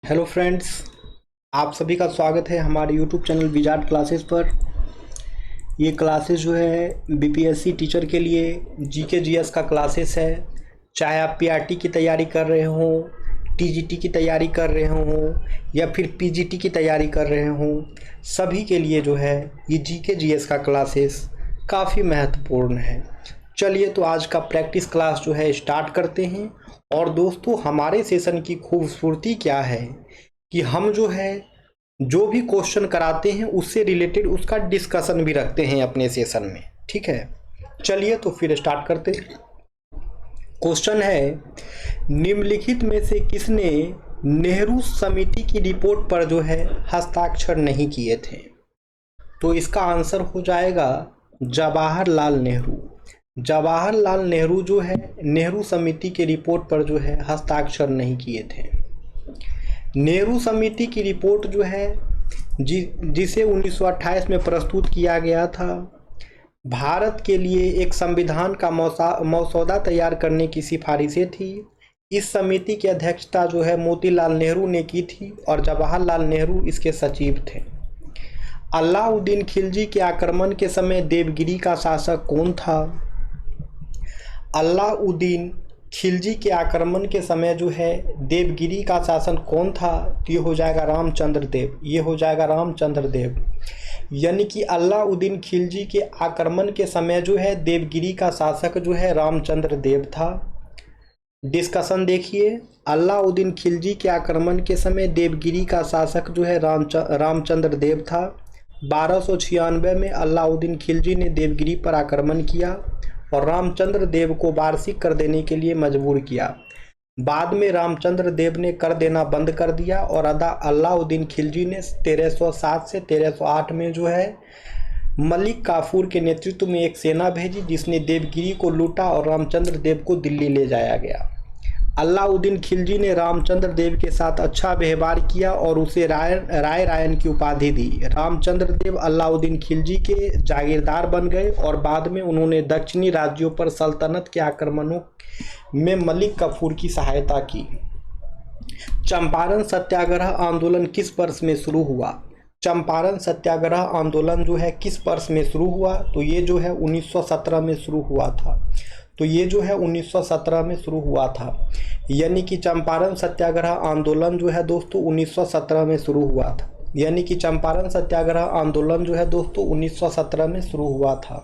Hello friends, आप सभी का स्वागत है हमारे यूट्यूब चैनल विजार्ड क्लासेस पर। ये क्लासेस जो है बीपीएससी टीचर के लिए जीके जीएस का क्लासेस है। चाहे आप पीआरटी की तैयारी कर रहे हों, टीजीटी की तैयारी कर रहे हों या फिर पीजीटी की तैयारी कर रहे हों, सभी के लिए जो है ये जीके जीएस का क्लासेस काफ़ी महत्वपूर्ण है। चलिए तो आज का प्रैक्टिस क्लास जो है स्टार्ट करते हैं। और दोस्तों, हमारे सेशन की खूबसूरती क्या है कि हम जो है जो भी क्वेश्चन कराते हैं उससे रिलेटेड उसका डिस्कशन भी रखते हैं अपने सेशन में। ठीक है, चलिए तो फिर स्टार्ट करते हैं। क्वेश्चन है, निम्नलिखित में से किसने नेहरू समिति की रिपोर्ट पर जो है हस्ताक्षर नहीं किए थे? तो इसका आंसर हो जाएगा जवाहरलाल नेहरू। जवाहरलाल नेहरू जो है नेहरू समिति की रिपोर्ट पर जो है हस्ताक्षर नहीं किए थे। नेहरू समिति की रिपोर्ट जो है जिसे 1928 में प्रस्तुत किया गया था, भारत के लिए एक संविधान का मसौदा तैयार करने की सिफारिशें थी। इस समिति की अध्यक्षता जो है मोतीलाल नेहरू ने की थी और जवाहरलाल नेहरू इसके सचिव थे। अलाउद्दीन खिलजी के आक्रमण के समय देवगिरी का शासक कौन था? अलाउद्दीन खिलजी के आक्रमण के समय जो है देवगिरी का शासन कौन था? तो ये हो जाएगा रामचंद्र देव। ये हो जाएगा रामचंद्र देव। यानी कि अलाउद्दीन खिलजी के आक्रमण के समय जो है देवगिरी का शासक जो है रामचंद्र देव था। डिस्कशन देखिए, अलाउद्दीन खिलजी के आक्रमण के समय देवगिरी का शासक जो है रामचंद्र देव था। 1296 में अलाउद्दीन खिलजी ने देवगिरी पर आक्रमण किया और रामचंद्र देव को वार्षिक कर देने के लिए मजबूर किया। बाद में रामचंद्र देव ने कर देना बंद कर दिया और अलाउद्दीन खिलजी ने 1307 से 1308 में जो है मलिक काफूर के नेतृत्व में एक सेना भेजी जिसने देवगिरी को लूटा और रामचंद्र देव को दिल्ली ले जाया गया। अलाउद्दीन खिलजी ने रामचंद्र देव के साथ अच्छा व्यवहार किया और उसे रायन की उपाधि दी। रामचंद्र देव अलाउद्दीन खिलजी के जागीरदार बन गए और बाद में उन्होंने दक्षिणी राज्यों पर सल्तनत के आक्रमणों में मलिक काफूर की सहायता की। चंपारण सत्याग्रह आंदोलन किस वर्ष में शुरू हुआ? चंपारण सत्याग्रह आंदोलन जो है किस वर्ष में शुरू हुआ? तो ये जो है 1917 में शुरू हुआ था। तो ये जो है 1917 में शुरू हुआ था। यानी कि चंपारण सत्याग्रह आंदोलन जो है दोस्तों 1917 में शुरू हुआ था। यानी कि चंपारण सत्याग्रह आंदोलन जो है दोस्तों 1917 में शुरू हुआ था।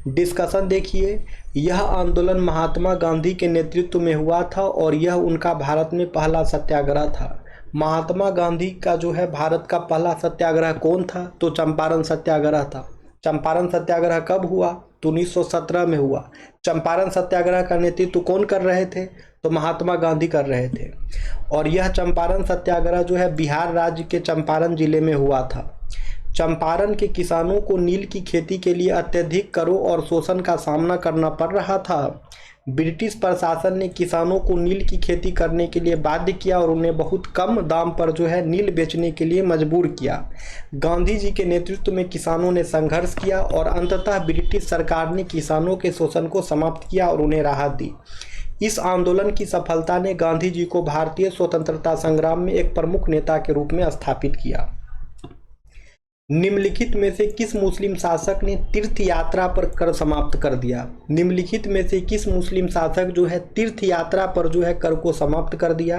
डिस्कशन देखिए, यह आंदोलन महात्मा गांधी के नेतृत्व में हुआ था और यह उनका भारत में पहला सत्याग्रह था। महात्मा गांधी का जो है भारत का पहला सत्याग्रह कौन था? तो चंपारण सत्याग्रह था। चंपारण सत्याग्रह कब हुआ? तो 1917 में हुआ। चंपारण सत्याग्रह का नेतृत्व कौन कर रहे थे? तो महात्मा गांधी कर रहे थे। और यह चंपारण सत्याग्रह जो है बिहार राज्य के चंपारण जिले में हुआ था। चंपारण के किसानों को नील की खेती के लिए अत्यधिक करों और शोषण का सामना करना पड़ रहा था। ब्रिटिश प्रशासन ने किसानों को नील की खेती करने के लिए बाध्य किया और उन्हें बहुत कम दाम पर जो है नील बेचने के लिए मजबूर किया। गांधी जी के नेतृत्व में किसानों ने संघर्ष किया और अंततः ब्रिटिश सरकार ने किसानों के शोषण को समाप्त किया और उन्हें राहत दी। इस आंदोलन की सफलता ने गांधी जी को भारतीय स्वतंत्रता संग्राम में एक प्रमुख नेता के रूप में स्थापित किया। निम्नलिखित में से किस मुस्लिम शासक ने तीर्थ यात्रा पर कर समाप्त कर दिया? निम्नलिखित में से किस मुस्लिम शासक जो है तीर्थ यात्रा पर जो है कर को समाप्त कर दिया?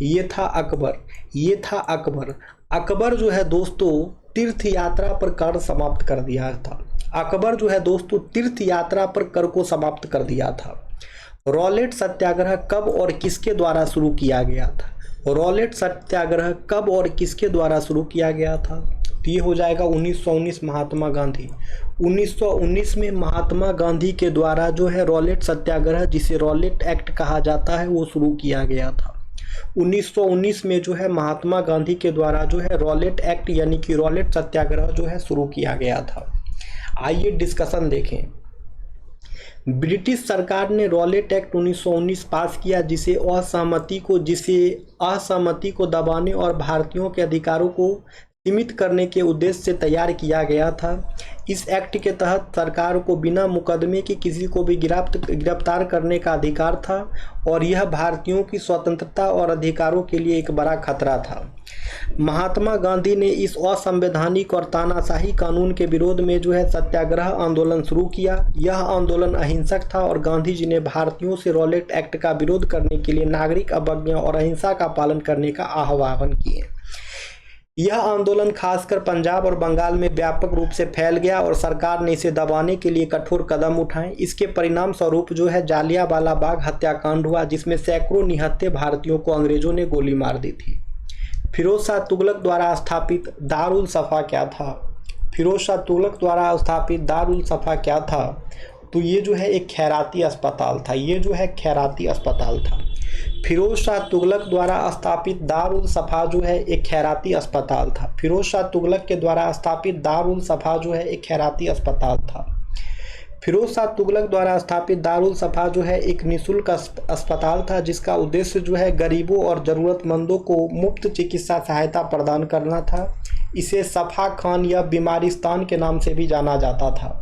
ये था अकबर। ये था अकबर। अकबर जो है दोस्तों तीर्थ यात्रा पर कर समाप्त कर दिया था। अकबर जो है दोस्तों तीर्थ यात्रा पर कर को समाप्त कर दिया था। रॉलेट सत्याग्रह कब और किसके द्वारा शुरू किया गया था? रॉलेट सत्याग्रह कब और किसके द्वारा शुरू किया गया था? तो ये हो जाएगा 1919, महात्मा गांधी। 1919 में महात्मा गांधी के द्वारा जो है रॉलेट सत्याग्रह, जिसे रॉलेट एक्ट कहा जाता है, वो शुरू किया गया था। 1919 में जो है महात्मा गांधी के द्वारा जो है रॉलेट एक्ट यानी कि रॉलेट सत्याग्रह जो है शुरू किया गया था। आइए डिस्कशन देखें। ब्रिटिश सरकार ने रॉलेट एक्ट 1919 पास किया जिसे असहमति को दबाने और भारतीयों के अधिकारों को सीमित करने के उद्देश्य से तैयार किया गया था। इस एक्ट के तहत सरकार को बिना मुकदमे के किसी को भी गिरफ्तार करने का अधिकार था और यह भारतीयों की स्वतंत्रता और अधिकारों के लिए एक बड़ा खतरा था। महात्मा गांधी ने इस असंवैधानिक और तानाशाही कानून के विरोध में सत्याग्रह आंदोलन शुरू किया। यह आंदोलन अहिंसक था और गांधी जी ने भारतीयों से रॉलेट एक्ट का विरोध करने के लिए नागरिक अवज्ञा और अहिंसा का पालन करने का आह्वान किए। यह आंदोलन खासकर पंजाब और बंगाल में व्यापक रूप से फैल गया और सरकार ने इसे दबाने के लिए कठोर कदम उठाए। इसके परिणाम स्वरूप जालियांवाला बाग हत्याकांड हुआ, जिसमें सैकड़ों निहत्थे भारतीयों को अंग्रेजों ने गोली मार दी थी। फिरोज शाह तुगलक द्वारा स्थापित दारुल सफ़ा क्या था? फिरोज शाह तुगलक द्वारा स्थापित दारुल सफ़ा क्या था? तो ये एक खैराती अस्पताल था। खैराती अस्पताल था। फिरोज शाह तुगलक द्वारा स्थापित दारुल सफ़ा एक खैराती अस्पताल था। फिरोज शाह तुगलक के द्वारा स्थापित दारुल सफ़ा एक खैराती अस्पताल था। फिरोज शाह तुगलक द्वारा स्थापित दारुल सफ़ा एक निःशुल्क अस्पताल था, जिसका उद्देश्य गरीबों और ज़रूरतमंदों को मुफ्त चिकित्सा सहायता प्रदान करना था। इसे सफ़ा खान या बीमारिस्तान के नाम से भी जाना जाता था।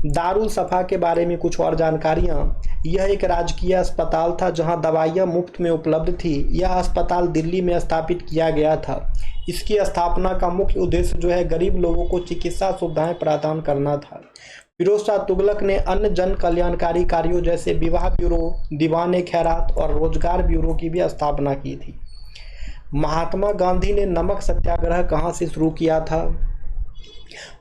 दारुल सफ़ा के बारे में कुछ और जानकारियाँ। यह एक राजकीय अस्पताल था जहां दवाइयाँ मुफ्त में उपलब्ध थी। यह अस्पताल दिल्ली में स्थापित किया गया था। इसकी स्थापना का मुख्य उद्देश्य गरीब लोगों को चिकित्सा सुविधाएं प्रदान करना था। फिरोज शाह तुगलक ने अन्य जन कल्याणकारी कार्यों जैसे विवाह ब्यूरो, दीवान खैरात और रोजगार ब्यूरो की भी स्थापना की थी। महात्मा गांधी ने नमक सत्याग्रह कहाँ से शुरू किया था?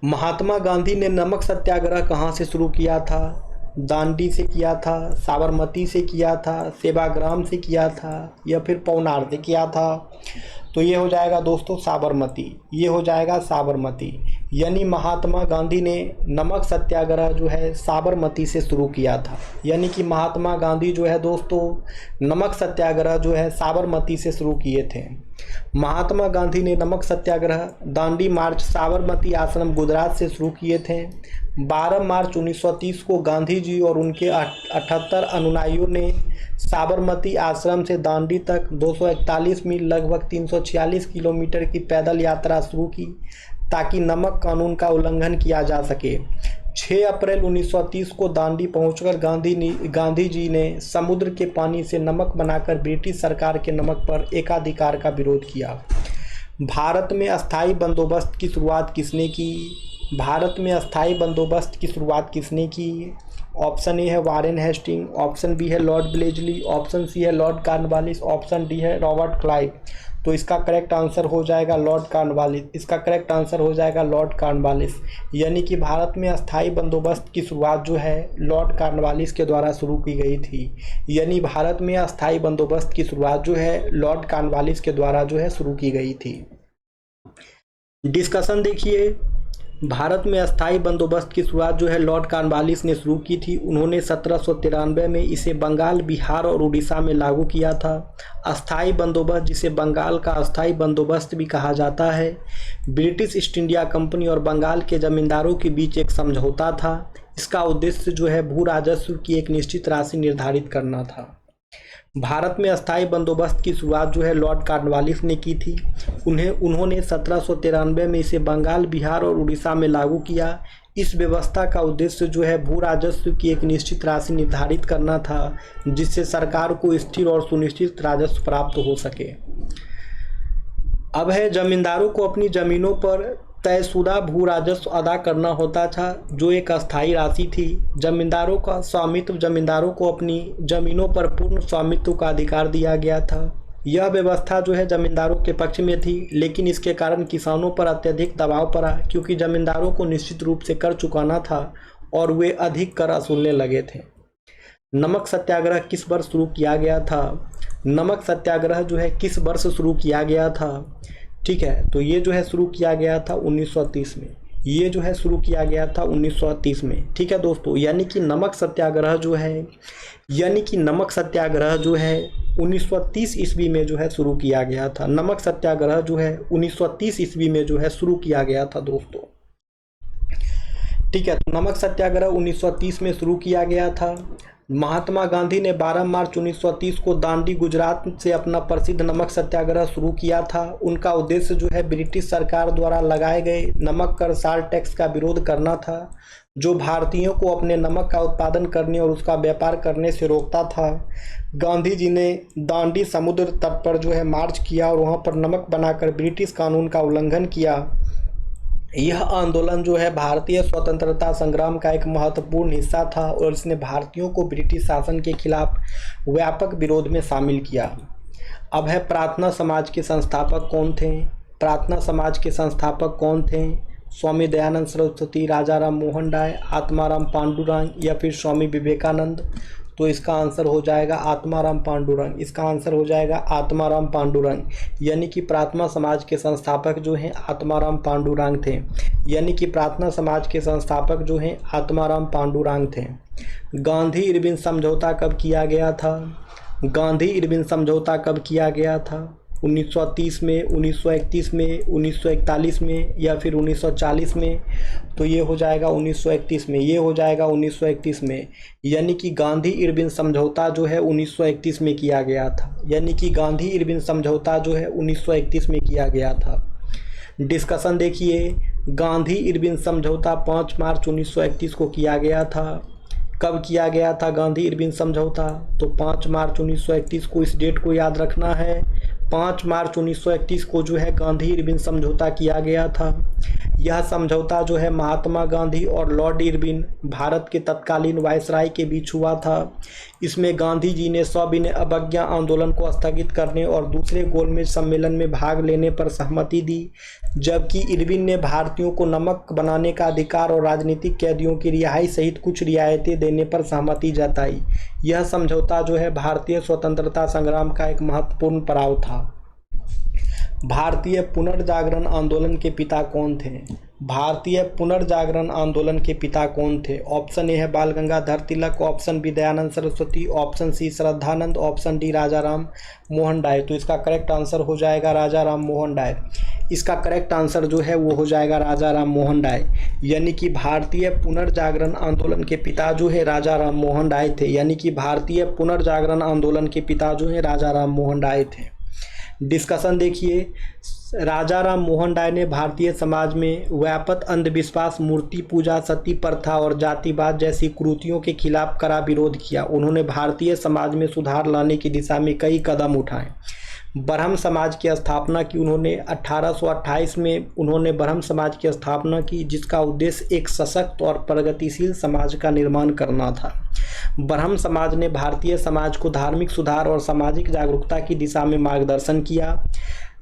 महात्मा गांधी ने नमक सत्याग्रह कहाँ से शुरू किया था? दांडी से किया था, साबरमती से किया था, सेवाग्राम से किया था या फिर पौनार से किया था? तो ये हो जाएगा दोस्तों साबरमती। ये हो जाएगा साबरमती। यानी महात्मा गांधी ने नमक सत्याग्रह साबरमती से शुरू किया था। यानी कि महात्मा गांधी दोस्तों नमक सत्याग्रह साबरमती से शुरू किए थे। महात्मा गांधी ने नमक सत्याग्रह दांडी मार्च साबरमती आश्रम गुजरात से शुरू किए थे। 12 मार्च 1930 को गांधी जी और उनके 78 अनुयायियों ने साबरमती आश्रम से दांडी तक 241 मील लगभग 346 किलोमीटर की पैदल यात्रा शुरू की ताकि नमक कानून का उल्लंघन किया जा सके। 6 अप्रैल 1930 को दांडी पहुंचकर गांधी जी ने समुद्र के पानी से नमक बनाकर ब्रिटिश सरकार के नमक पर एकाधिकार का विरोध किया। भारत में अस्थायी बंदोबस्त की शुरुआत किसने की? भारत में अस्थायी बंदोबस्त की शुरुआत किसने की? ऑप्शन ए है वारेन हेस्टिंग, ऑप्शन बी है लॉर्ड ब्लेजली, ऑप्शन सी है लॉर्ड कॉर्नवालिस, ऑप्शन डी है रॉबर्ट क्लाइव। तो इसका करेक्ट आंसर हो जाएगा लॉर्ड कॉर्नवालिस। इसका करेक्ट आंसर हो जाएगा लॉर्ड कॉर्नवालिस। यानी कि भारत में अस्थायी बंदोबस्त की शुरुआत लॉर्ड कॉर्नवालिस के द्वारा शुरू की गई थी। यानी भारत में अस्थायी बंदोबस्त की शुरुआत लॉर्ड कॉर्नवालिस के द्वारा शुरू की गई थी। डिस्कशन देखिए, भारत में अस्थायी बंदोबस्त की शुरुआत लॉर्ड कॉर्नवालिस ने शुरू की थी। उन्होंने 1793 में इसे बंगाल, बिहार और उड़ीसा में लागू किया था। अस्थायी बंदोबस्त, जिसे बंगाल का अस्थायी बंदोबस्त भी कहा जाता है, ब्रिटिश ईस्ट इंडिया कंपनी और बंगाल के जमींदारों के बीच एक समझौता था। इसका उद्देश्य भू राजस्व की एक निश्चित राशि निर्धारित करना था। भारत में अस्थायी बंदोबस्त की शुरुआत लॉर्ड कॉर्नवालिस ने की थी। उन्होंने 1793 में इसे बंगाल, बिहार और उड़ीसा में लागू किया। इस व्यवस्था का उद्देश्य भू राजस्व की एक निश्चित राशि निर्धारित करना था, जिससे सरकार को स्थिर और सुनिश्चित राजस्व प्राप्त हो सके। अब जमींदारों को अपनी जमीनों पर तयशुदा भू राजस्व अदा करना होता था, जो एक अस्थायी राशि थी। जमींदारों को अपनी जमीनों पर पूर्ण स्वामित्व का अधिकार दिया गया था। यह व्यवस्था जमींदारों के पक्ष में थी, लेकिन इसके कारण किसानों पर अत्यधिक दबाव पड़ा, क्योंकि जमींदारों को निश्चित रूप से कर चुकाना था और वे अधिक कर वसूलने लगे थे। नमक सत्याग्रह किस वर्ष शुरू किया गया था? नमक सत्याग्रह किस वर्ष शुरू किया गया था? ठीक है, तो ये शुरू किया गया था 1930 में। ये शुरू किया गया था 1930 में। ठीक है दोस्तों, यानी कि नमक सत्याग्रह 1930 ईस्वी में शुरू किया गया था। नमक सत्याग्रह 1930 ईस्वी में शुरू किया गया था दोस्तों। ठीक है, तो नमक सत्याग्रह 1930 में शुरू किया गया था। महात्मा गांधी ने 12 मार्च 1930 को दांडी गुजरात से अपना प्रसिद्ध नमक सत्याग्रह शुरू किया था। उनका उद्देश्य जो है ब्रिटिश सरकार द्वारा लगाए गए नमक कर साल टैक्स का विरोध करना था, जो भारतीयों को अपने नमक का उत्पादन करने और उसका व्यापार करने से रोकता था। गांधी जी ने दांडी समुद्र तट पर जो है मार्च किया और वहाँ पर नमक बनाकर ब्रिटिश कानून का उल्लंघन किया। यह आंदोलन जो है भारतीय स्वतंत्रता संग्राम का एक महत्वपूर्ण हिस्सा था और इसने भारतीयों को ब्रिटिश शासन के खिलाफ व्यापक विरोध में शामिल किया। अब है प्रार्थना समाज के संस्थापक कौन थे। प्रार्थना समाज के संस्थापक कौन थे? स्वामी दयानंद सरस्वती, राजा राम मोहन राय, आत्माराम पांडुरंग या फिर स्वामी विवेकानंद। तो इसका आंसर हो जाएगा आत्माराम पांडुरंग। इसका आंसर हो जाएगा आत्माराम पांडुरंग, यानी कि प्रार्थना समाज के संस्थापक जो हैं आत्माराम पांडुरंग थे। यानी कि प्रार्थना समाज के संस्थापक जो हैं आत्माराम पांडुरंग थे। गांधी इरविन समझौता कब किया गया था? गांधी इरविन समझौता कब किया गया था? 1930 में, 1931 में, 1941 में या फिर 1940 में? तो ये हो जाएगा 1931 में। ये हो जाएगा 1931 में, यानी कि गांधी इरविन समझौता जो है 1931 में किया गया था। यानी कि गांधी इरविन समझौता जो है 1931 में किया गया था। डिस्कशन देखिए, गांधी इरविन समझौता 5 मार्च 1931 को किया गया था। कब किया गया था गांधी इरविन समझौता? तो 5 मार्च 1931 को। इस डेट को याद रखना है। 5 मार्च 1931 को जो है गांधी इरविन समझौता किया गया था। यह समझौता जो है महात्मा गांधी और लॉर्ड इरविन, भारत के तत्कालीन वायसराय के बीच हुआ था। इसमें गांधी जी ने सविनय अवज्ञा आंदोलन को स्थगित करने और दूसरे गोलमेज सम्मेलन में भाग लेने पर सहमति दी, जबकि इरविन ने भारतीयों को नमक बनाने का अधिकार और राजनीतिक कैदियों की रिहाई सहित कुछ रियायतें देने पर सहमति जताई। यह समझौता जो है भारतीय स्वतंत्रता संग्राम का एक महत्वपूर्ण पड़ाव था। भारतीय पुनर्जागरण आंदोलन के पिता कौन थे? भारतीय पुनर्जागरण आंदोलन के पिता कौन थे? ऑप्शन ए है Bal Gangadhar Tilak, option B Dayanand Saraswati, option C Shraddhanand, option D Raja Ram Mohan Roy. तो इसका करेक्ट आंसर हो जाएगा राजा राम मोहन राय। इसका करेक्ट आंसर जो है वो हो जाएगा राजा राम मोहन राय, यानी कि भारतीय पुनर्जागरण आंदोलन के पिता जो है राजा राम मोहन राय थे। यानी कि भारतीय पुनर्जागरण आंदोलन के पिता जो है राजा राम मोहन राय थे। डिस्कशन देखिए, राजा राम मोहन राय ने भारतीय समाज में व्यापक अंधविश्वास, मूर्ति पूजा, सती प्रथा और जातिवाद जैसी कुरीतियों के खिलाफ कड़ा विरोध किया। उन्होंने भारतीय समाज में सुधार लाने की दिशा में कई कदम उठाए। ब्रह्म समाज की स्थापना की उन्होंने 1828 में उन्होंने ब्रह्म समाज की स्थापना की, जिसका उद्देश्य एक सशक्त और प्रगतिशील समाज का निर्माण करना था। ब्रह्म समाज ने भारतीय समाज को धार्मिक सुधार और सामाजिक जागरूकता की दिशा में मार्गदर्शन किया।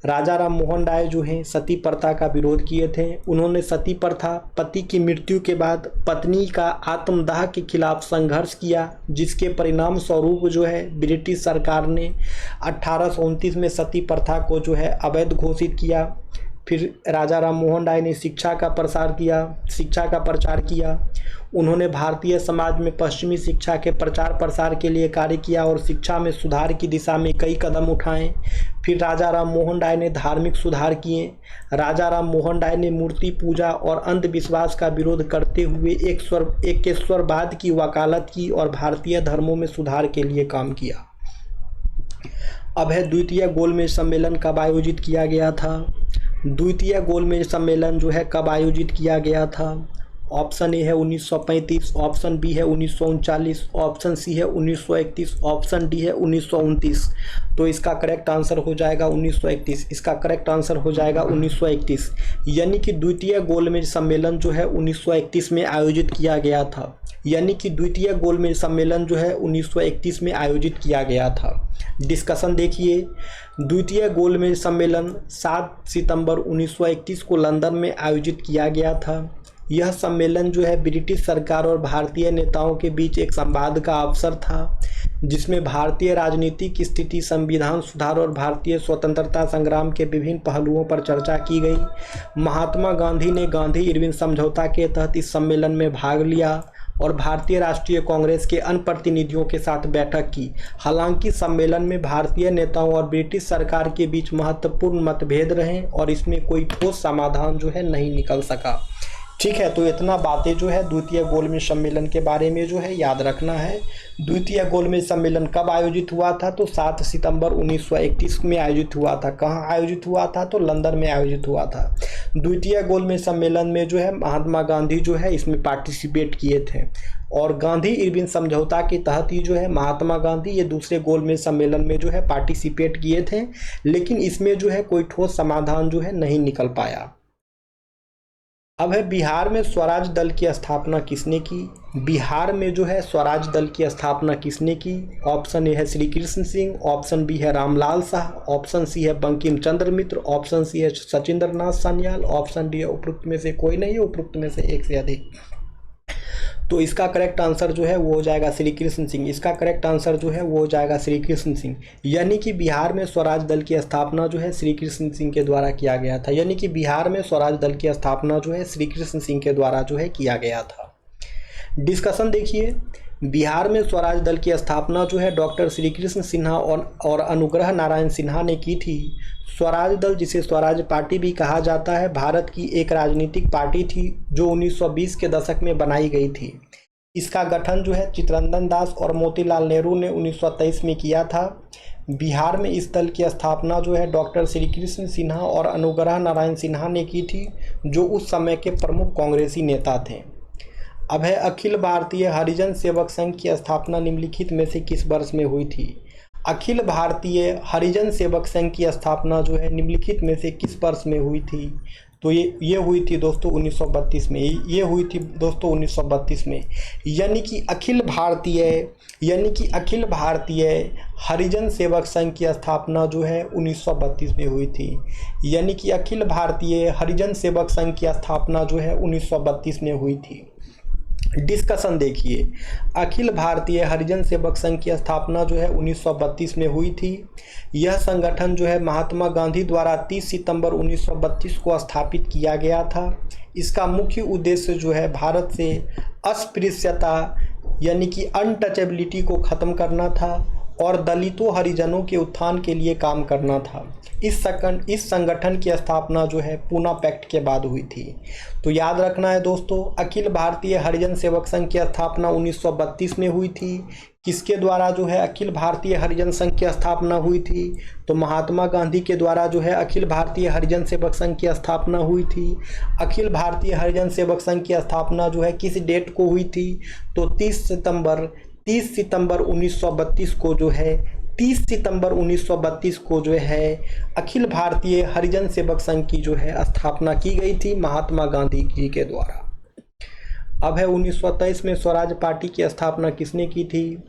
राजा राम मोहन राय जो हैं सती प्रथा का विरोध किए थे। उन्होंने सती प्रथा, पति की मृत्यु के बाद पत्नी का आत्मदाह के खिलाफ संघर्ष किया, जिसके परिणाम स्वरूप जो है ब्रिटिश सरकार ने 1829 में सती प्रथा को जो है अवैध घोषित किया। फिर राजा राम मोहन राय ने शिक्षा का प्रचार किया। उन्होंने भारतीय समाज में पश्चिमी शिक्षा के प्रचार प्रसार के लिए कार्य किया और शिक्षा में सुधार की दिशा में कई कदम उठाए। फिर राजा राम मोहन राय ने धार्मिक सुधार किए। राजा राम मोहन राय ने मूर्ति पूजा और अंधविश्वास का विरोध करते हुए एकेश्वरवाद की वकालत की और भारतीय धर्मों में सुधार के लिए काम किया। अब है द्वितीय गोलमेज सम्मेलन कब आयोजित किया गया था? द्वितीय गोलमेज सम्मेलन जो है कब आयोजित किया गया था? ऑप्शन ए है 1935, ऑप्शन बी है 1939, ऑप्शन सी है 1931, ऑप्शन डी है 1929। तो इसका करेक्ट आंसर हो जाएगा 1931। इसका करेक्ट आंसर हो जाएगा 1931, यानी कि द्वितीय गोलमेज सम्मेलन जो है 1931 में आयोजित किया गया था। यानी कि द्वितीय गोलमेज सम्मेलन जो है 1931 में आयोजित किया गया था। डिस्कशन देखिए, द्वितीय गोलमेज सम्मेलन 7 सितंबर 1931 को लंदन में आयोजित किया गया था। यह सम्मेलन जो है ब्रिटिश सरकार और भारतीय नेताओं के बीच एक संवाद का अवसर था, जिसमें भारतीय राजनीतिक स्थिति, संविधान सुधार और भारतीय स्वतंत्रता संग्राम के विभिन्न पहलुओं पर चर्चा की गई। महात्मा गांधी ने गांधी इरविन समझौता के तहत इस सम्मेलन में भाग लिया और भारतीय राष्ट्रीय कांग्रेस के अन्य प्रतिनिधियों के साथ बैठक की। हालांकि सम्मेलन में भारतीय नेताओं और ब्रिटिश सरकार के बीच महत्वपूर्ण मतभेद रहे और इसमें कोई ठोस समाधान जो है नहीं निकल सका। ठीक है, तो इतना बातें जो है द्वितीय गोलमेज सम्मेलन के बारे में जो है याद रखना है। द्वितीय गोलमेज सम्मेलन कब आयोजित हुआ था? तो 7 सितंबर 1931 में आयोजित हुआ था। कहाँ आयोजित हुआ था? तो लंदन में आयोजित हुआ था। द्वितीय गोलमेज सम्मेलन में जो है महात्मा गांधी जो है इसमें पार्टिसिपेट किए थे, और गांधी इरविन समझौता के तहत ही जो है महात्मा गांधी ये दूसरे गोलमेज सम्मेलन में जो है पार्टिसिपेट किए थे, लेकिन इसमें जो है कोई ठोस समाधान जो है नहीं निकल पाया। अब है बिहार में स्वराज दल की स्थापना किसने की? बिहार में जो है स्वराज दल की स्थापना किसने की? ऑप्शन ए है श्री कृष्ण सिंह, ऑप्शन बी है रामलाल शाह, ऑप्शन सी है बंकिम चंद्र मित्र, ऑप्शन सी है सचिंद्र नाथ सान्याल, ऑप्शन डी है उपरोक्त में से कोई नहीं है, उपरोक्त में से एक से अधिक। तो इसका करेक्ट आंसर जो है वो हो जाएगा श्री कृष्ण सिंह। इसका करेक्ट आंसर जो है वो हो जाएगा श्री कृष्ण सिंह। यानी कि बिहार में स्वराज दल की स्थापना जो है श्री कृष्ण सिंह के द्वारा किया गया था। यानी कि बिहार में स्वराज दल की स्थापना जो है श्री कृष्ण सिंह के द्वारा जो है किया गया था। डिस्कशन देखिए, बिहार में स्वराज दल की स्थापना जो है डॉक्टर श्री कृष्ण सिन्हा और अनुग्रह नारायण सिन्हा ने की थी। स्वराज दल, जिसे स्वराज पार्टी भी कहा जाता है, भारत की एक राजनीतिक पार्टी थी जो 1920 के दशक में बनाई गई थी। इसका गठन जो है चित्तरंजन दास और मोतीलाल नेहरू ने 1923 में किया था। बिहार में इस दल की स्थापना जो है डॉक्टर श्री कृष्ण सिन्हा और अनुग्रह नारायण सिन्हा ने की थी, जो उस समय के प्रमुख कांग्रेसी नेता थे। अब है अखिल भारतीय हरिजन सेवक संघ की स्थापना निम्नलिखित में से किस वर्ष में हुई थी? अखिल भारतीय हरिजन सेवक संघ की स्थापना जो है निम्नलिखित में से किस वर्ष में हुई थी? तो ये हुई थी दोस्तों 1932 में। ये हुई थी दोस्तों 1932 में। यानी कि अखिल भारतीय हरिजन सेवक संघ की स्थापना जो है 1932 में हुई थी। यानी कि अखिल भारतीय हरिजन सेवक संघ की स्थापना जो है 1932 में हुई थी। डिस्कशन देखिए, अखिल भारतीय हरिजन सेवक संघ की स्थापना जो है 1932 में हुई थी। यह संगठन जो है महात्मा गांधी द्वारा 30 सितंबर 1932 को स्थापित किया गया था। इसका मुख्य उद्देश्य जो है भारत से अस्पृश्यता यानी कि अनटचेबिलिटी को ख़त्म करना था और दलितों हरिजनों के उत्थान के लिए काम करना था। इस संगठन की स्थापना जो है पूना पैक्ट के बाद हुई थी। तो याद रखना है दोस्तों, अखिल भारतीय हरिजन सेवक संघ की स्थापना 1932 में हुई थी। किसके द्वारा जो है अखिल भारतीय हरिजन संघ की स्थापना हुई थी? तो महात्मा गांधी के द्वारा जो है अखिल भारतीय हरिजन सेवक संघ की स्थापना हुई थी। अखिल भारतीय हरिजन सेवक संघ की स्थापना जो है किस डेट को हुई थी? तो 30 सितंबर 1932 को जो है 30 सितंबर 1932 को जो है अखिल भारतीय हरिजन सेवक संघ की जो है स्थापना की गई थी महात्मा गांधी जी के द्वारा। अब है 1923 में स्वराज पार्टी की स्थापना किसने की थी?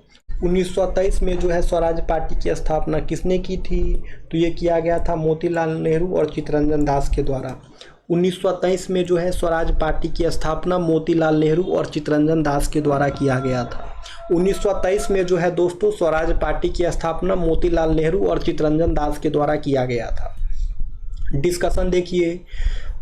1923 में जो है स्वराज पार्टी की स्थापना किसने की थी? तो ये किया गया था मोतीलाल नेहरू और चित्तरंजन दास के द्वारा। 1923 में जो है स्वराज पार्टी की स्थापना मोतीलाल नेहरू और चित्तरंजन दास के द्वारा किया गया था। 1923 में जो है दोस्तों स्वराज पार्टी की स्थापना मोतीलाल नेहरू और चित्तरंजन दास के द्वारा किया गया था। डिस्कशन देखिए,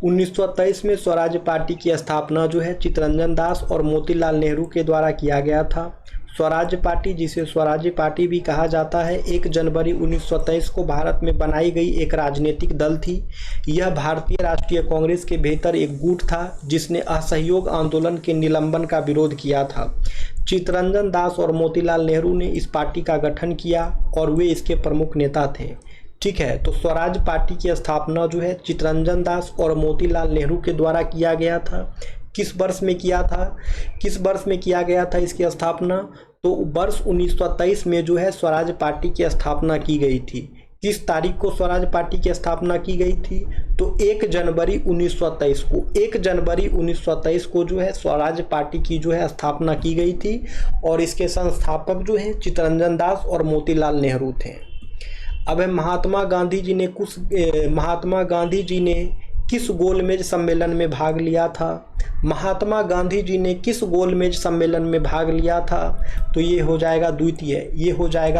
1923 में स्वराज पार्टी की स्थापना जो है चित्तरंजन दास और मोतीलाल नेहरू के द्वारा किया गया था। स्वराज पार्टी, जिसे स्वराज पार्टी भी कहा जाता है, 1 जनवरी 1923 को भारत में बनाई गई एक राजनीतिक दल थी। यह भारतीय राष्ट्रीय कांग्रेस के भीतर एक गुट था जिसने असहयोग आंदोलन के निलंबन का विरोध किया था। चित्तरंजन दास और मोतीलाल नेहरू ने इस पार्टी का गठन किया और वे इसके प्रमुख नेता थे। ठीक है, तो स्वराज पार्टी की स्थापना जो है चित्तरंजन दास और मोतीलाल नेहरू के द्वारा किया गया था। किस वर्ष में किया गया था इसकी स्थापना? तो वर्ष 1923 में जो है स्वराज पार्टी की स्थापना की गई थी। किस तारीख को स्वराज पार्टी की स्थापना की गई थी? तो 1 जनवरी 1923 को जो है स्वराज पार्टी की जो है स्थापना की गई थी और इसके संस्थापक जो है चित्तरंजन दास और मोतीलाल नेहरू थे। अब है महात्मा गांधी जी ने किस गोलमेज सम्मेलन में भाग लिया था? महात्मा गांधी जी ने किस गोलमेज सम्मेलन में भाग लिया था? तो ये हो जाएगा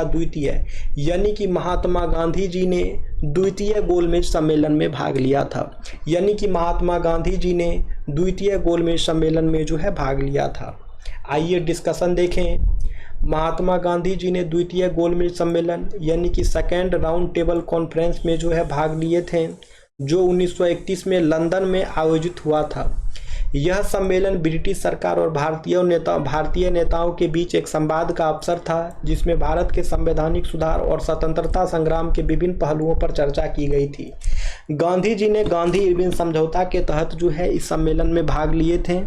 द्वितीय। यानी कि महात्मा गांधी जी ने द्वितीय गोलमेज सम्मेलन में भाग लिया था। भाग लिया था। आइए डिस्कशन देखें। महात्मा गांधी जी ने द्वितीय गोलमेज सम्मेलन यानी कि सेकेंड राउंड टेबल कॉन्फ्रेंस में जो है भाग लिए थे, जो 1931 में लंदन में आयोजित हुआ था। यह सम्मेलन ब्रिटिश सरकार और भारतीय नेताओं के बीच एक संवाद का अवसर था, जिसमें भारत के संवैधानिक सुधार और स्वतंत्रता संग्राम के विभिन्न पहलुओं पर चर्चा की गई थी। गांधी जी ने गांधी-इरविन समझौता के तहत जो है इस सम्मेलन में भाग लिए थे।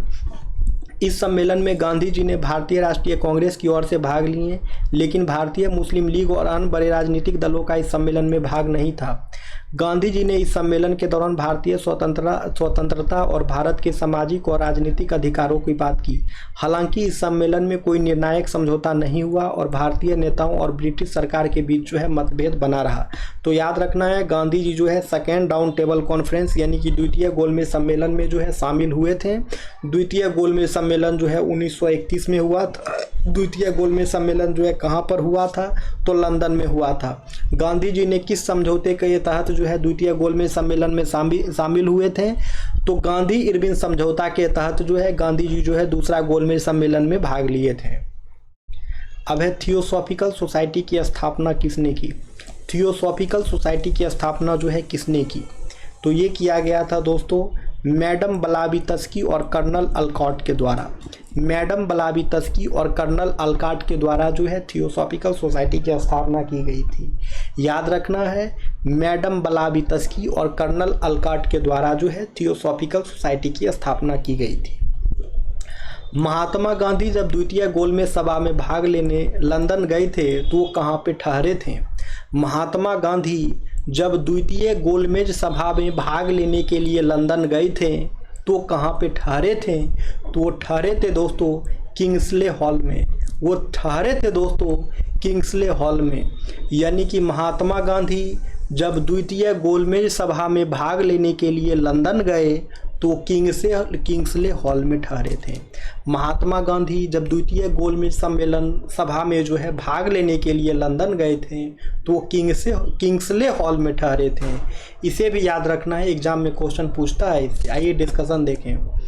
इस सम्मेलन में गांधी जी ने भारतीय राष्ट्रीय कांग्रेस की ओर से भाग लिए, लेकिन भारतीय मुस्लिम लीग और अन्य बड़े राजनीतिक दलों का इस सम्मेलन में भाग नहीं था। गांधी जी ने इस सम्मेलन के दौरान भारतीय स्वतंत्रता और भारत के सामाजिक और राजनीतिक अधिकारों की बात की। हालांकि इस सम्मेलन में कोई निर्णायक समझौता नहीं हुआ और भारतीय नेताओं और ब्रिटिश सरकार के बीच जो है मतभेद बना रहा। तो याद रखना है, गांधी जी जो है सेकेंड राउंड टेबल कॉन्फ्रेंस यानी कि द्वितीय गोलमेज सम्मेलन में जो है शामिल हुए थे। द्वितीय गोलमेज सम्मेलन जो है 1931 में हुआ था। द्वितीय गोलमेज सम्मेलन जो है कहाँ पर हुआ था? तो लंदन में हुआ था। गांधी जी ने किस समझौते के तहत जो है द्वितीय गोलमेज सम्मेलन में शामिल हुए थे? तो गांधी-इरविन समझौता के तहत जो है गांधी जी जो है दूसरा गोलमेज सम्मेलन में भाग लिए थे। अब है थियोसॉफिकल सोसाइटी की स्थापना किसने की? थियोसॉफिकल सोसाइटी की स्थापना जो है किसने की? तो ये किया गया था दोस्तों मैडम ब्लावित्स्की और कर्नल अलकॉट के द्वारा। मैडम ब्लावित्स्की और कर्नल अलकॉट के द्वारा जो है थियोसॉफिकल सोसाइटी की स्थापना की गई थी। याद रखना है, मैडम ब्लावित्स्की और कर्नल अलकॉट के द्वारा जो है थियोसॉफिकल सोसाइटी की स्थापना की गई थी। महात्मा गांधी जब द्वितीय गोलमेज सभा में भाग लेने लंदन गए थे तो वो कहाँ पे ठहरे थे? महात्मा गांधी जब द्वितीय गोलमेज सभा में भाग लेने के लिए लंदन गए थे तो कहाँ पे ठहरे थे? तो वो ठहरे थे दोस्तों किंग्सले हॉल में। वो ठहरे थे दोस्तों किंग्सले हॉल में। यानी कि महात्मा गांधी जब द्वितीय गोलमेज सभा में भाग लेने के लिए लंदन गए तो किंग्सले हॉल में ठहरे थे। महात्मा गांधी जब द्वितीय गोलमेज सम्मेलन सभा में जो है भाग लेने के लिए लंदन गए थे तो किंग्सले हॉल में ठहरे थे। इसे भी याद रखना है, एग्जाम में क्वेश्चन पूछता है इससे। आइए डिस्कशन देखें।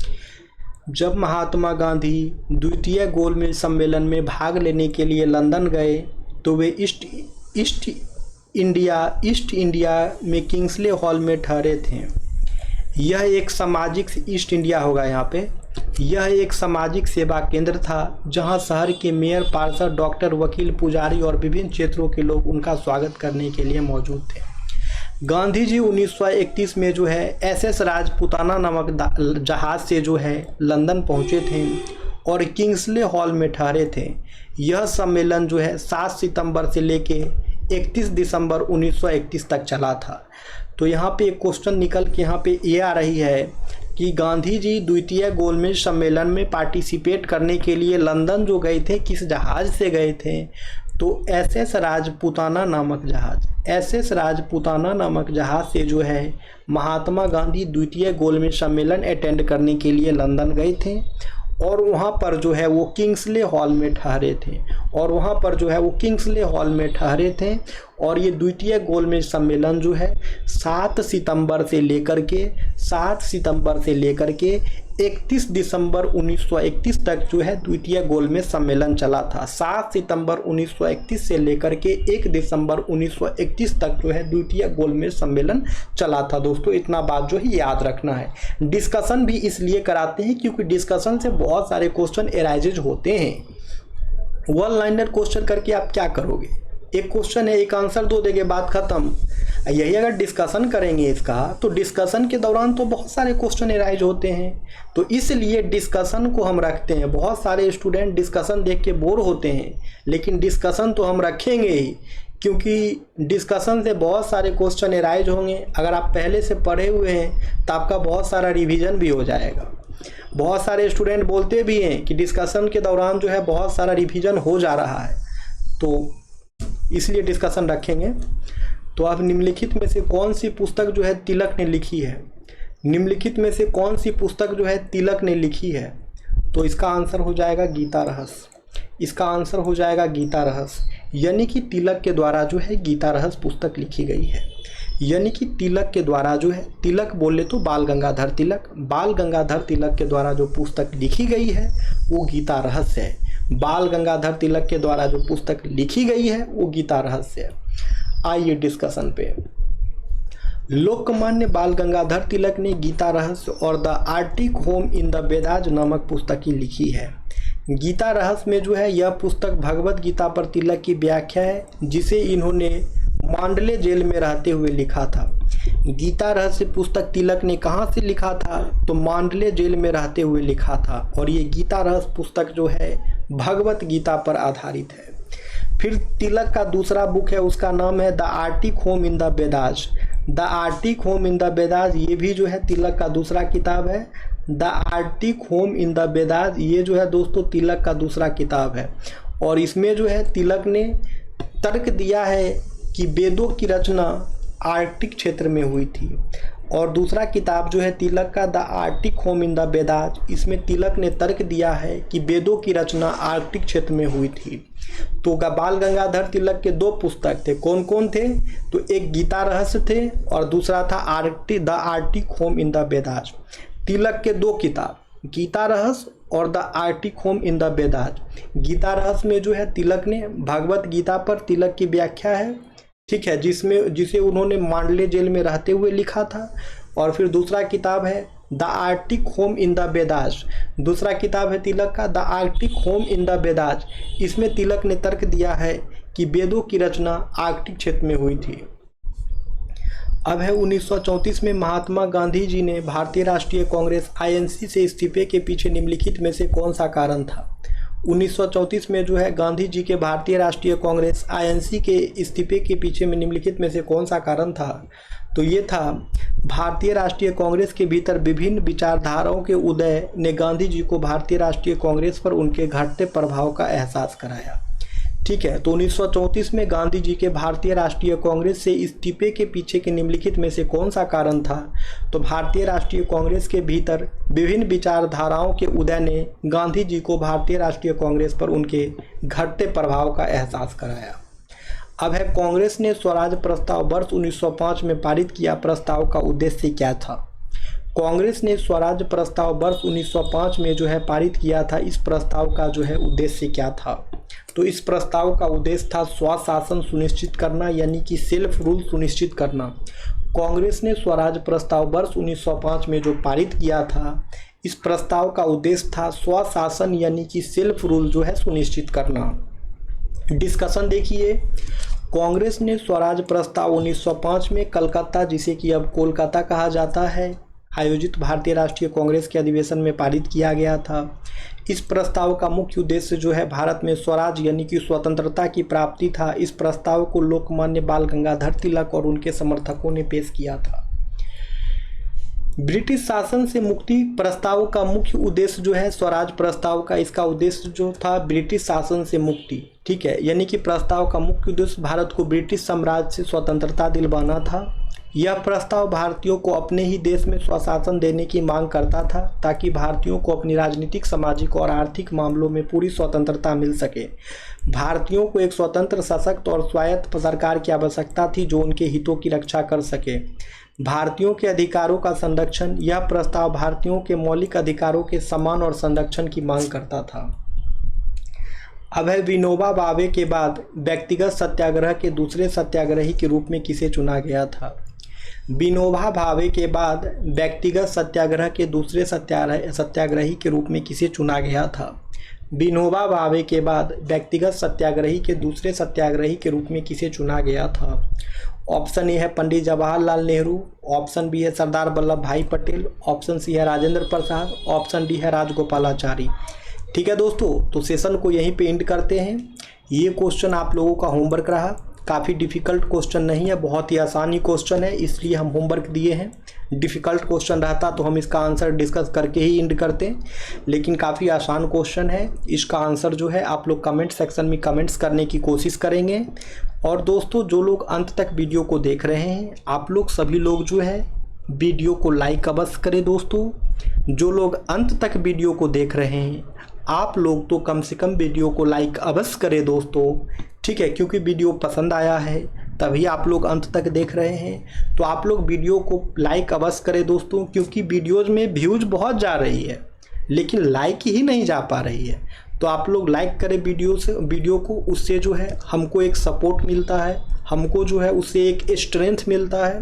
जब महात्मा गांधी द्वितीय गोलमेज सम्मेलन में भाग लेने के लिए लंदन गए तो वे ईस्ट इंडिया में किंग्सले हॉल में ठहरे थे। यह एक सामाजिक ईस्ट इंडिया होगा यहाँ पे। यह एक सामाजिक सेवा केंद्र था जहाँ शहर के मेयर, पार्षद, डॉक्टर, वकील, पुजारी और विभिन्न क्षेत्रों के लोग उनका स्वागत करने के लिए मौजूद थे। गांधी जी 1931 में जो है SS राजपुताना नामक जहाज से जो है लंदन पहुँचे थे और किंग्सले हॉल में ठहरे थे। यह सम्मेलन जो है 7 सितंबर से लेके 31 दिसंबर 1931 तक चला था। तो यहाँ पे एक क्वेश्चन निकल के यहाँ पे ये आ रही है कि गांधी जी द्वितीय गोलमेज सम्मेलन में पार्टिसिपेट करने के लिए लंदन जो गए थे किस जहाज़ से गए थे? तो SS राजपुताना नामक जहाज़। SS राजपुताना नामक जहाज़ से जो है महात्मा गांधी द्वितीय गोलमेज सम्मेलन अटेंड करने के लिए लंदन गए थे और वहाँ पर जो है वो किंग्सले हॉल में ठहरे थे। और ये द्वितीय गोलमेज सम्मेलन जो है 7 सितंबर से लेकर के 31 दिसंबर 1931 तक जो है द्वितीय गोलमेज सम्मेलन चला था। 7 सितंबर 1931 से लेकर के 1 दिसंबर 1931 तक जो है द्वितीय गोलमेज सम्मेलन चला था। दोस्तों इतना बात जो है याद रखना है। डिस्कशन भी इसलिए कराते हैं क्योंकि डिस्कशन से बहुत सारे क्वेश्चन एराइजेज होते हैं। वन लाइनर क्वेश्चन करके आप क्या करोगे? एक क्वेश्चन है, एक आंसर दो देंगे, बात खत्म। यही अगर डिस्कशन करेंगे इसका तो डिस्कशन के दौरान तो बहुत सारे क्वेश्चन एराइज होते हैं। तो इसलिए डिस्कशन को हम रखते हैं। बहुत सारे स्टूडेंट डिस्कशन देख के बोर होते हैं, लेकिन डिस्कशन तो हम रखेंगे ही क्योंकि डिस्कशन से बहुत सारे क्वेश्चन एराइज होंगे। अगर आप पहले से पढ़े हुए हैं तो आपका बहुत सारा रिवीजन भी हो जाएगा। बहुत सारे स्टूडेंट बोलते भी हैं कि डिस्कशन के दौरान जो है बहुत सारा रिवीजन हो जा रहा है, तो इसलिए डिस्कशन रखेंगे। तो अब निम्नलिखित में से कौन सी पुस्तक जो है तिलक ने लिखी है? निम्नलिखित में से कौन सी पुस्तक जो है तिलक ने लिखी है? तो इसका आंसर हो जाएगा गीता रहस्य। इसका आंसर हो जाएगा गीता रहस्य। यानी कि तिलक के द्वारा जो है गीता रहस्य पुस्तक लिखी गई है। यानी कि तिलक के द्वारा जो है, तिलक बोले तो बाल गंगाधर तिलक के द्वारा जो पुस्तक लिखी गई है वो गीता रहस्य है। बाल गंगाधर तिलक के द्वारा जो पुस्तक लिखी गई है वो गीता रहस्य है। आइए डिस्कशन पे। लोकमान्य बाल गंगाधर तिलक ने गीता रहस्य और the Arctic home in the Vedas नामक पुस्तकें लिखी है। गीता रहस्य में जो है यह पुस्तक भगवत गीता पर तिलक की व्याख्या है, जिसे इन्होंने मांडले जेल में रहते हुए लिखा था। गीता रहस्य पुस्तक तिलक ने कहाँ से लिखा था? तो मांडले जेल में रहते हुए लिखा था। और ये गीता रहस्य पुस्तक जो है भगवत गीता पर आधारित है। फिर तिलक का दूसरा बुक है, उसका नाम है the Arctic home in the Vedas. The Arctic home in the Vedas ये भी जो है तिलक का दूसरा किताब है। The Arctic home in the Vedas ये जो है दोस्तों तिलक का दूसरा किताब है। और इसमें जो है तिलक ने तर्क दिया है कि वेदों की रचना आर्कटिक क्षेत्र में हुई थी। और दूसरा किताब जो है तिलक का the Arctic home in the Vedas, इसमें तिलक ने तर्क दिया है कि वेदों की रचना आर्कटिक क्षेत्र में हुई थी। तो बाल गंगाधर तिलक के दो पुस्तक थे, कौन कौन थे? तो एक गीता रहस्य थे और दूसरा था the Arctic home in the Vedas. Tilak के दो किताब, गीता रहस्य और the Arctic home in the Vedas. Gita Rahasya में जो है तिलक ने भगवत गीता पर तिलक की व्याख्या है, ठीक है, जिसे उन्होंने मांडले जेल में रहते हुए लिखा था। और फिर दूसरा किताब है the Arctic home in the Vedas. दूसरा किताब है तिलक का the Arctic home in the Vedas. इसमें तिलक ने तर्क दिया है कि वेदों की रचना आर्कटिक क्षेत्र में हुई थी। अब है 1934 में महात्मा गांधी जी ने भारतीय राष्ट्रीय कांग्रेस आईएनसी से इस्तीफे के पीछे निम्नलिखित में से कौन सा कारण था? 1934 में जो है गांधी जी के भारतीय राष्ट्रीय कांग्रेस आईएनसी के इस्तीफे के पीछे में निम्नलिखित में से कौन सा कारण था? तो ये था भारतीय राष्ट्रीय कांग्रेस के भीतर विभिन्न विचारधाराओं के उदय ने गांधी जी को भारतीय राष्ट्रीय कांग्रेस पर उनके घटते प्रभाव का एहसास कराया। ठीक है, तो 1934 में गांधी जी के भारतीय राष्ट्रीय कांग्रेस से इस्तीफे के पीछे के निम्नलिखित में से कौन सा कारण था? तो भारतीय राष्ट्रीय कांग्रेस के भीतर विभिन्न विचारधाराओं के उदय ने गांधी जी को भारतीय राष्ट्रीय कांग्रेस पर उनके घटते प्रभाव का एहसास कराया। अब है कांग्रेस ने स्वराज प्रस्ताव वर्ष 1905 में पारित किया, प्रस्ताव का उद्देश्य क्या था? कांग्रेस ने स्वराज प्रस्ताव वर्ष 1905 में जो है पारित किया था। इस प्रस्ताव का जो है उद्देश्य क्या था? तो इस प्रस्ताव का उद्देश्य था स्वशासन सुनिश्चित करना, यानी कि सेल्फ रूल सुनिश्चित करना। कांग्रेस ने स्वराज प्रस्ताव वर्ष 1905 में जो पारित किया था, इस प्रस्ताव का उद्देश्य था स्वशासन यानी कि सेल्फ रूल जो है सुनिश्चित करना। डिस्कशन देखिए, कांग्रेस ने स्वराज प्रस्ताव 1905 में कलकत्ता, जिसे कि अब कोलकाता कहा जाता है, आयोजित भारतीय राष्ट्रीय कांग्रेस के अधिवेशन में पारित किया गया था। इस प्रस्ताव का मुख्य उद्देश्य जो है भारत में स्वराज यानी कि स्वतंत्रता की प्राप्ति था। इस प्रस्ताव को लोकमान्य बाल गंगाधर तिलक और उनके समर्थकों ने पेश किया था। ब्रिटिश शासन से मुक्ति प्रस्ताव का मुख्य उद्देश्य जो है स्वराज प्रस्ताव का, इसका उद्देश्य जो था ब्रिटिश शासन से मुक्ति, ठीक है, यानी कि प्रस्ताव का मुख्य उद्देश्य भारत को ब्रिटिश साम्राज्य से स्वतंत्रता दिलवाना था। यह प्रस्ताव भारतीयों को अपने ही देश में स्वशासन देने की मांग करता था, ताकि भारतीयों को अपनी राजनीतिक, सामाजिक और आर्थिक मामलों में पूरी स्वतंत्रता मिल सके। भारतीयों को एक स्वतंत्र, सशक्त और स्वायत्त सरकार की आवश्यकता थी जो उनके हितों की रक्षा कर सके। भारतीयों के अधिकारों का संरक्षण, यह प्रस्ताव भारतीयों के मौलिक अधिकारों के सम्मान और संरक्षण की मांग करता था। अब है विनोबा भावे के बाद व्यक्तिगत सत्याग्रह के दूसरे सत्याग्रही के रूप में किसे चुना गया था? विनोबा भावे के बाद व्यक्तिगत सत्याग्रह के दूसरे सत्याग्रही के रूप में किसे चुना गया था? विनोबा भावे के बाद व्यक्तिगत सत्याग्रही के दूसरे सत्याग्रही के रूप में किसे चुना गया था? ऑप्शन ए है पंडित जवाहरलाल नेहरू, ऑप्शन बी है सरदार वल्लभ भाई पटेल, ऑप्शन सी है राजेंद्र प्रसाद, ऑप्शन डी है राजगोपालाचारी। ठीक है दोस्तों, तो सेशन को यहीं पे एंड करते हैं। ये क्वेश्चन आप लोगों का होमवर्क रहा, काफ़ी डिफ़िकल्ट क्वेश्चन नहीं है, बहुत ही आसानी क्वेश्चन है, इसलिए हम होमवर्क दिए हैं। डिफ़िकल्ट क्वेश्चन रहता तो हम इसका आंसर डिस्कस करके ही एंड करते, लेकिन काफ़ी आसान क्वेश्चन है। इसका आंसर जो है आप लोग कमेंट सेक्शन में कमेंट्स करने की कोशिश करेंगे। और दोस्तों, जो लोग अंत तक वीडियो को देख रहे हैं, आप लोग सभी लोग जो है वीडियो को लाइक अवश्य करें। दोस्तों, जो लोग अंत तक वीडियो को देख रहे हैं, आप लोग तो कम से कम वीडियो को लाइक अवश्य करें दोस्तों, ठीक है, क्योंकि वीडियो पसंद आया है तभी आप लोग अंत तक देख रहे हैं। तो आप लोग वीडियो को लाइक अवश्य करें दोस्तों, क्योंकि वीडियोज में व्यूज बहुत जा रही है लेकिन लाइक ही नहीं जा पा रही है। तो आप लोग लाइक करें वीडियो को, उससे जो है हमको एक सपोर्ट मिलता है, हमको जो है उससे एक स्ट्रेंथ मिलता है।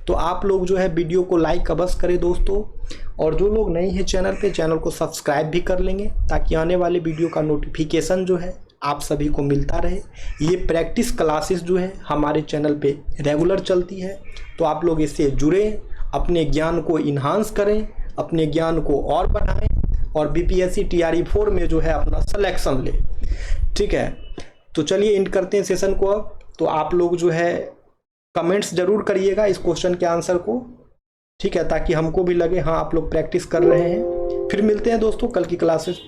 तो आप लोग जो है वीडियो को लाइक अवश्य करें दोस्तों, और जो लोग नए हैं चैनल पे, चैनल को सब्सक्राइब भी कर लेंगे ताकि आने वाले वीडियो का नोटिफिकेशन जो है आप सभी को मिलता रहे। ये प्रैक्टिस क्लासेस जो है हमारे चैनल पे रेगुलर चलती है, तो आप लोग इससे जुड़ें, अपने ज्ञान को इन्हांस करें, अपने ज्ञान को और बढ़ाएं और बीपीएससी टीआरई 4 में जो है अपना सिलेक्शन ले। ठीक है, तो चलिए एंड करते हैं सेशन को अब। तो आप लोग जो है कमेंट्स जरूर करिएगा इस क्वेश्चन के आंसर को, ठीक है, ताकि हमको भी लगे हाँ आप लोग प्रैक्टिस कर रहे हैं। फिर मिलते हैं दोस्तों कल की क्लासेस।